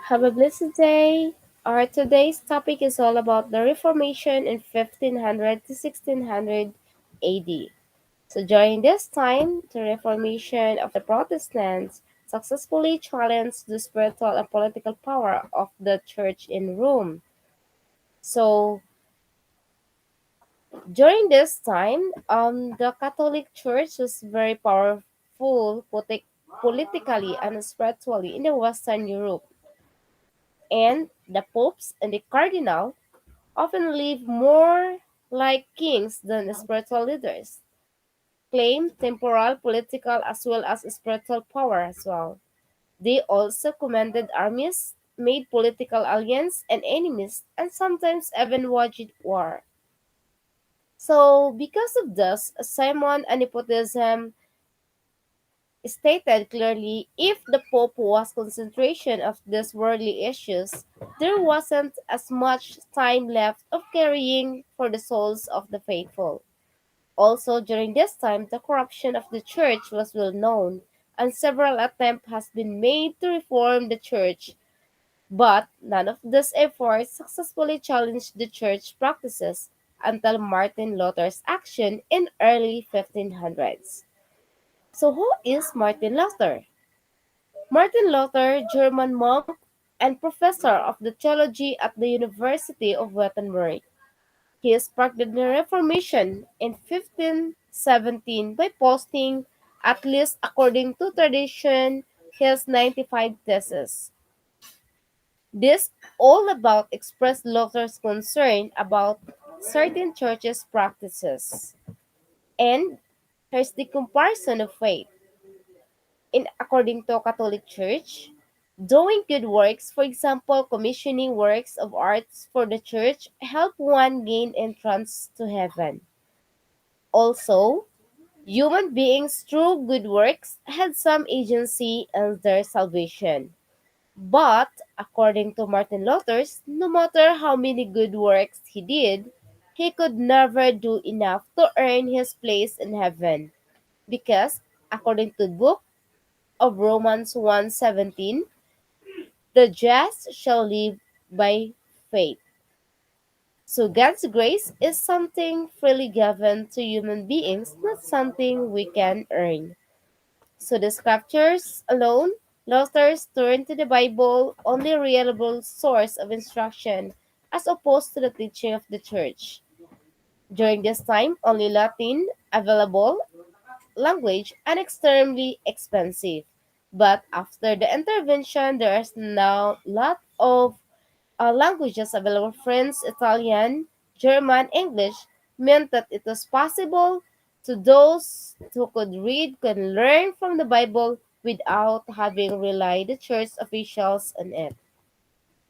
Have a blessed day. Our today's topic is all about the Reformation in 1500 to 1600 AD. So during this time, the Reformation of the Protestants successfully challenged the spiritual and political power of the church in Rome. So during this time, the Catholic Church was very powerful politically and spiritually in the Western Europe, and the popes and the cardinal often live more like kings than spiritual leaders, claim temporal, political, as well as spiritual power as well. They also commanded armies, made political alliances and enemies, and sometimes even waged war. So, because of this, Simon and nepotism stated clearly if the Pope was concentration of these worldly issues, there wasn't as much time left of caring for the souls of the faithful. Also, during this time, the corruption of the church was well known, and several attempts has been made to reform the church, but none of these efforts successfully challenged the church practices until Martin Luther's action in early 1500s. So who is Martin Luther? Martin Luther, German monk and professor of the theology at the University of Wittenberg. He sparked the Reformation in 1517 by posting, at least according to tradition, his 95 theses. This all about expressed Luther's concern about certain churches' practices. And here's the comparison of faith. In according to Catholic Church, doing good works, for example, commissioning works of arts for the church, help one gain entrance to heaven. Also, human beings through good works had some agency in their salvation. But, according to Martin Luther, no matter how many good works he did, he could never do enough to earn his place in heaven. Because, according to the book of Romans 1:17, the just shall live by faith. So God's grace is something freely given to human beings, not something we can earn. So the scriptures alone, Luther's turn to the Bible, only reliable source of instruction, as opposed to the teaching of the church. During this time, only Latin available language and extremely expensive. But after the intervention, there is now lot of languages available. French, Italian, German, English meant that it was possible to those who could read can learn from the Bible without having relied the church officials on it.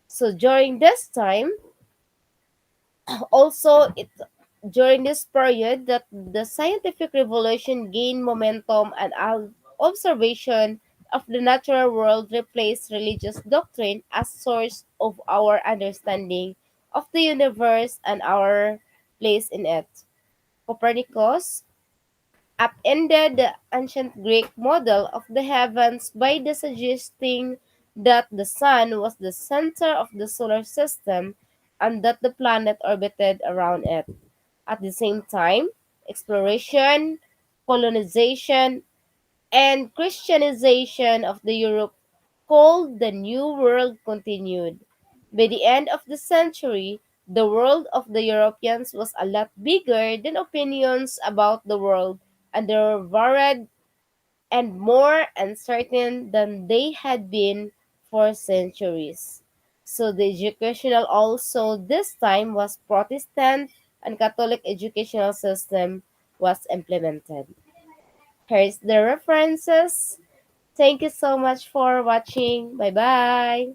So during this time, also it during this period that the scientific revolution gained momentum and observation of the natural world replaced religious doctrine as source of our understanding of the universe and our place in it. Copernicus upended the ancient Greek model of the heavens by the suggesting that the sun was the center of the solar system and that the planet orbited around it. At the same time, exploration, colonization, and Christianization of the Europe called the New World continued. By the end of the century, the world of the Europeans was a lot bigger than opinions about the world, and they were varied and more uncertain than they had been for centuries. So the educational also this time was Protestant and Catholic educational system was implemented. Here's the references. Thank you so much for watching. Bye bye.